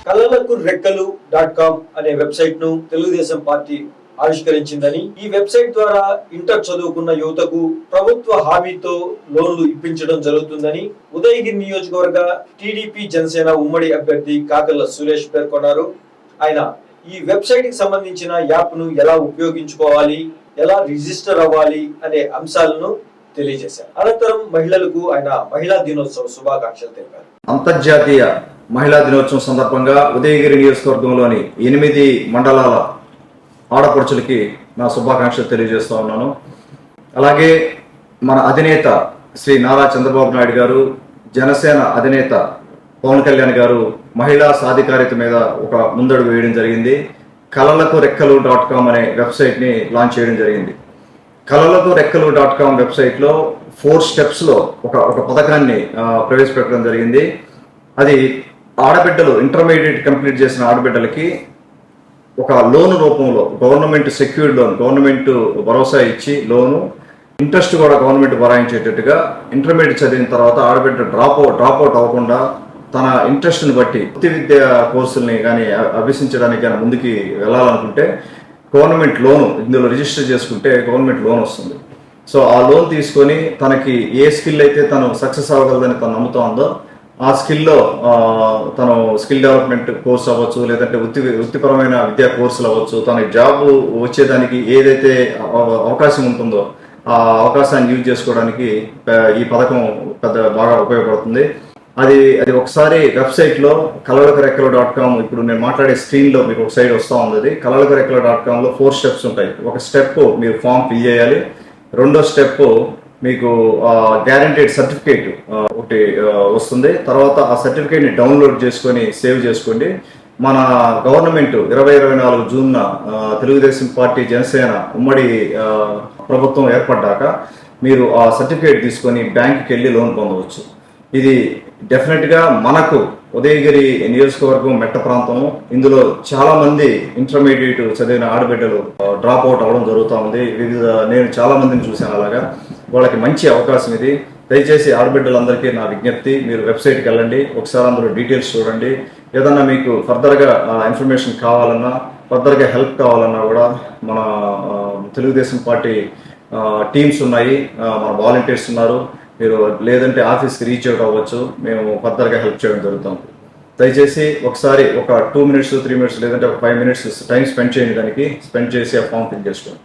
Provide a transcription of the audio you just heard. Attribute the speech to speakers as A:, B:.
A: కలలకు రెక్కలు .com అనే వెబ్సైట్ ను తెలుగుదేశం పార్టీ ఆవిష్కరించిందని, ఈ వెబ్సైట్ ద్వారా ఇంటర్ చదువుకున్న యువతకు ప్రభుత్వ హామీతో లోన్లు ఇప్పించడం జరుగుతుందని ఉదయగిరి నియోజకవర్గ టీడీపీ జనసేన ఉమ్మడి అభ్యర్థి కాకర్ల సురేష్ పేర్కొన్నారు. ఆయన ఈ వెబ్సైట్ కి సంబంధించిన యాప్ ను ఎలా ఉపయోగించుకోవాలి, ఎలా రిజిస్టర్ అవ్వాలి అనే అంశాలను తెలియజేశారు. అనంతరం మహిళలకు ఆయన మహిళా దినోత్సవ శుభాకాంక్షలు తెలిపారు.
B: అంతర్జాతీయ మహిళా దినోత్సవం సందర్భంగా ఉదయగిరి నియోజకవర్గంలోని 8 మండలాల ఆడపడుచులకి నా శుభాకాంక్షలు తెలియజేస్తా ఉన్నాను. అలాగే మన అధినేత శ్రీ నారా చంద్రబాబు నాయుడు గారు, జనసేన అధినేత పవన్ కళ్యాణ్ గారు మహిళా సాధికారిత మీద ఒక ముందడుగు వేయడం జరిగింది. కలలకు రెక్కలు .com అనే వెబ్సైట్ ని లాంచ్ చేయడం జరిగింది. కలలకు రెక్కలు .com వెబ్సైట్ లో 4 స్టెప్స్ లో ఒక పథకాన్ని ప్రవేశపెట్టడం జరిగింది. అది ఆడబిడ్డలు ఇంటర్మీడియట్ కంప్లీట్ చేసిన ఆడబిడ్డలకి ఒక లోన్ రూపంలో గవర్నమెంట్ సెక్యూర్డ్ లోన్, గవర్నమెంట్ భరోసా ఇచ్చి లోను, ఇంట్రెస్ట్ కూడా గవర్నమెంట్ భరాయించేటట్టుగా ఇంటర్మీడియట్ చదివిన తర్వాత ఆడబిడ్డ డ్రాప్ అవుట్ అవ్వకుండా తన ఇంట్రెస్ట్ని బట్టి వృత్తి విద్యా కోర్సుల్ని కానీ అభ్యసించడానికి కానీ ముందుకి వెళ్ళాలనుకుంటే గవర్నమెంట్ లోను ఇందులో రిజిస్టర్ చేసుకుంటే గవర్నమెంట్ లోన్ వస్తుంది. సో ఆ లోన్ తీసుకొని తనకి ఏ స్కిల్ అయితే తను సక్సెస్ అవ్వగలదని తను నమ్ముతా ఉందో ఆ స్కిల్లో తను స్కిల్ డెవలప్మెంట్ కోర్స్ అవ్వచ్చు, లేదంటే వృత్తిపరమైన విద్యా కోర్సులు అవ్వచ్చు, తనకి జాబ్ వచ్చేదానికి ఏదైతే అవకాశం ఉంటుందో ఆ అవకాశాన్ని యూజ్ చేసుకోవడానికి ఈ పథకం బాగా ఉపయోగపడుతుంది. అది ఒకసారి వెబ్సైట్లో కలలకు రెక్కలు .com, ఇప్పుడు నేను మాట్లాడే స్క్రీన్లో మీకు ఒక సైడ్ వస్తూ ఉంది. కలలకు రెక్కలు .com లో 4 స్టెప్స్ ఉంటాయి. ఒక స్టెప్ మీరు ఫామ్ ఫిల్ చేయాలి. రెండో స్టెప్ మీకు గ్యారంటీడ్ సర్టిఫికేట్ ఒకటి వస్తుంది. తర్వాత ఆ సర్టిఫికేట్ని డౌన్లోడ్ చేసుకొని సేవ్ చేసుకోండి. మన గవర్నమెంట్ 2024 జూన్న తెలుగుదేశం పార్టీ జనసేన ఉమ్మడి ప్రభుత్వం ఏర్పడ్డాక మీరు ఆ సర్టిఫికేట్ తీసుకొని బ్యాంకుకి వెళ్ళి లోన్ పొందవచ్చు. ఇది డెఫినెట్గా మనకు ఉదయగిరి నియోజకవర్గం మెట్ట ప్రాంతం, ఇందులో చాలా మంది ఇంటర్మీడియట్ చదివిన ఆడబిడ్డలు డ్రాప్ అవుట్ అవ్వడం జరుగుతూ ఉంది. నేను చాలా మందిని చూశాను. అలాగా వాళ్ళకి మంచి అవకాశం ఇది. దయచేసి ఆడబిడ్డలందరికీ నా విజ్ఞప్తి, మీరు వెబ్సైట్కి వెళ్ళండి, ఒకసారి అందులో డీటెయిల్స్ చూడండి. ఏదన్నా మీకు ఫర్దర్గా ఇన్ఫర్మేషన్ కావాలన్నా, ఫర్దర్గా హెల్ప్ కావాలన్నా కూడా మన తెలుగుదేశం పార్టీ టీమ్స్ ఉన్నాయి, మన వాలంటీర్స్ ఉన్నారు. మీరు లేదంటే ఆఫీస్కి రీచ్ అవుట్ అవ్వచ్చు, మేము ఫర్దర్గా హెల్ప్ చేయడం జరుగుతాం. దయచేసి ఒకసారి ఒక 2 minutes 3 minutes లేదంటే ఒక 5 minutes టైం స్పెండ్ చేయండి, దానికి స్పెండ్ చేసి ఆ ఫామ్ ఫిల్ చేసుకోండి.